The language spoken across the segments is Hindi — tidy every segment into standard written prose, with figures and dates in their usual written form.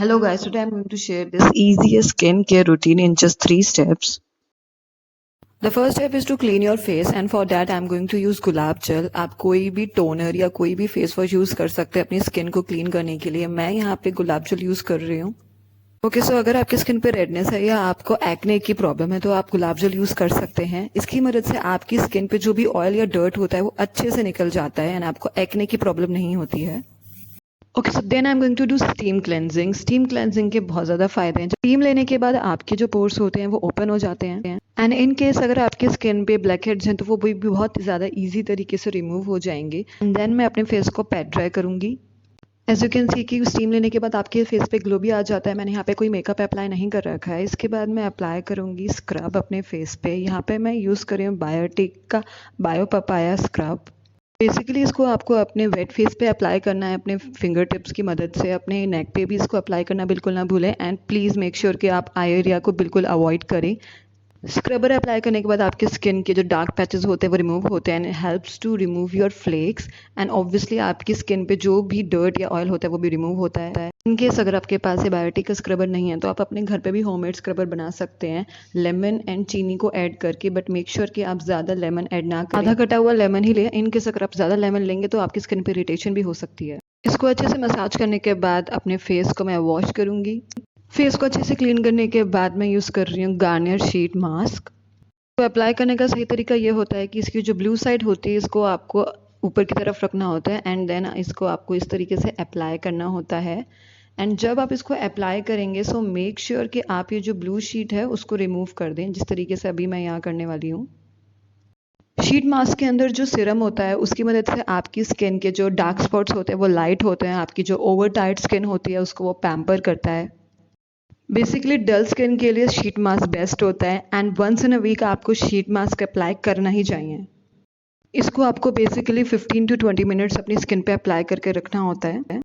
Hello guys, today I'm going to share this easiest skincare routine in just 3 steps. The first step is to clean your face and for that I'm going to use गुलाब जल। आप कोई भी टोनर या कोई भी फेस वॉश यूज़ कर सकते हैं अपनी स्किन को क्लीन करने के लिए। मैं यहाँ पे गुलाब जल यूज़ कर रही हूँ। ओके सो अगर आपकी स्किन पे रेडनेस है या आपको एक्ने की प्रॉब्लम है तो आप गुलाब जल यूज़ कर सकते हैं। इसकी मदद से आपकी स्किन पे जो भी ऑयल या डर्ट होता है वो अच्छे से निकल जाता है एंड आपको एक्ने की प्रॉब्लम नहीं होती है। Okay so then I am going to do steam cleansing. Steam cleansing के बहुत ज़्यादा फायदे हैं। स्टीम लेने के बाद आपके जो पोर्स होते हैं वो ओपन हो जाते हैं एंड इन केस अगर आपके स्किन पे ब्लैक हेड्स हैं तो वो भी बहुत ज़्यादा इजी तरीके से रिमूव हो जाएंगे। एंड देन मैं अपने फेस को पैट ड्राई करूंगी। एज यू कैन सी कि स्टीम लेने के बाद आपके फेस पे ग्लो भी आ जाता है। मैंने यहाँ पे कोई मेकअप अप्लाई नहीं कर रखा है। इसके बाद मैं अप्लाई करूंगी स्क्रब अपने फेस पे। यहाँ पे मैं यूज़ कर रही हूँ बायोटिक का बायो पपाया स्क्रब। बेसिकली इसको आपको अपने वेट फेस पे अप्लाई करना है अपने फिंगर टिप्स की मदद से। अपने नेक पे भी इसको अप्लाई करना बिल्कुल ना भूलें एंड प्लीज़ मेक श्योर कि आप आई एरिया को बिल्कुल अवॉइड करें। स्क्रबर अप्लाई करने के बाद आपके स्किन के जो डार्क पैचेस होते हैं वो रिमूव होते हैं and helps to remove your flakes and obviously आपकी स्किन पे जो भी डर्ट या ऑयल होता है वो भी रिमूव होता है। इन केस अगर आपके पास ये बायोटिक का स्क्रबर नहीं है तो आप अपने घर पे भी होममेड स्क्रबर बना सकते हैं लेमन एंड चीनी को ऐड करके। बट मेक श्योर कि आप ज़्यादा लेमन ऐड ना करें, आधा कटा हुआ लेमन ही लें। इन केस अगर आप ज़्यादा लेमन लेंगे तो आपकी स्किन पे इरिटेशन भी हो सकती है। इसको अच्छे से मसाज करने के बाद अपने फेस को मैं वॉश करूँगी। फेस को अच्छे से क्लीन करने के बाद मैं यूज़ कर रही हूँ गार्नियर शीट मास्क। तो अप्लाई करने का सही तरीका ये होता है कि इसकी जो ब्लू साइड होती है इसको आपको ऊपर की तरफ रखना होता है एंड देन इसको आपको इस तरीके से अप्लाई करना होता है। एंड जब आप इसको अप्लाई करेंगे सो मेक श्योर कि आप ये जो ब्लू शीट है उसको रिमूव कर दें, जिस तरीके से अभी मैं यहाँ करने वाली हूँ। शीट मास्क के अंदर जो सीरम होता है उसकी मदद से आपकी स्किन के जो डार्क स्पॉट्स होते हैं वो लाइट होते हैं। आपकी जो ओवर टाइट स्किन होती है उसको वो पैम्पर करता है। बेसिकली डल स्किन के लिए शीट मास्क बेस्ट होता है and once in a week आपको शीट मास्क अप्लाई करना ही चाहिए। इसको आपको बेसिकली 15 to 20 मिनट्स अपनी स्किन पे अप्लाई करके रखना होता है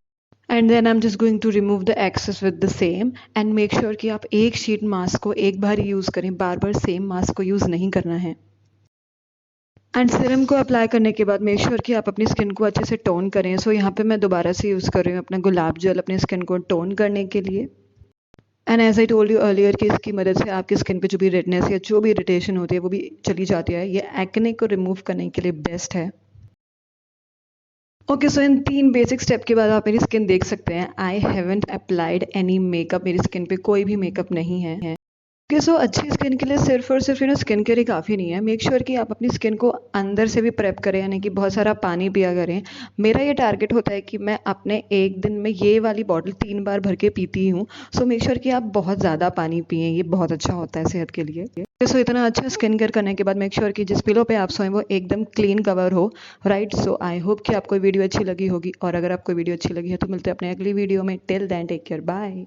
and then I am just going to remove the excess with the same and make sure कि आप एक शीट मास्क को एक बार ही यूज़ करें, बार बार सेम मास्क को यूज़ नहीं करना है। एंड सीरम को अप्लाई करने के बाद मेक श्योर कि आप अपनी स्किन को अच्छे से टोन करें। सो यहाँ पे मैं दोबारा से यूज़ कर रही हूँ अपना गुलाब जल अपनी स्किन को टोन करने के लिए। And as I told you earlier कि इसकी मदद से आपकी स्किन पे जो भी रेडनेस या जो भी इरिटेशन होती है वो भी चली जाती है। ये एक्ने को रिमूव करने के लिए बेस्ट है। ओके सो इन 3 बेसिक स्टेप के बाद आप मेरी स्किन देख सकते हैं। I haven't applied any makeup. मेरी स्किन पे कोई भी मेकअप नहीं है। ओके सो अच्छी स्किन के लिए सिर्फ और सिर्फ स्किन केयर ही काफ़ी नहीं है। मेक श्योर कि आप अपनी स्किन को अंदर से भी प्रेप करें, यानी कि बहुत सारा पानी पिया करें। मेरा ये टारगेट होता है कि मैं अपने एक दिन में ये वाली बॉटल 3 बार भर के पीती हूँ। सो मेक श्योर कि आप बहुत ज़्यादा पानी पिएं, ये बहुत अच्छा होता है सेहत के लिए। सो इतना अच्छा स्किन केयर करने के बाद मेक श्योर कि जिस पिलो पे आप सोएं वो एकदम क्लीन कवर हो, राइट। सो आई होप कि आपको वीडियो अच्छी लगी होगी और अगर आपको वीडियो अच्छी लगी है तो मिलते हैं अपने अगली वीडियो में। Till then take care, bye.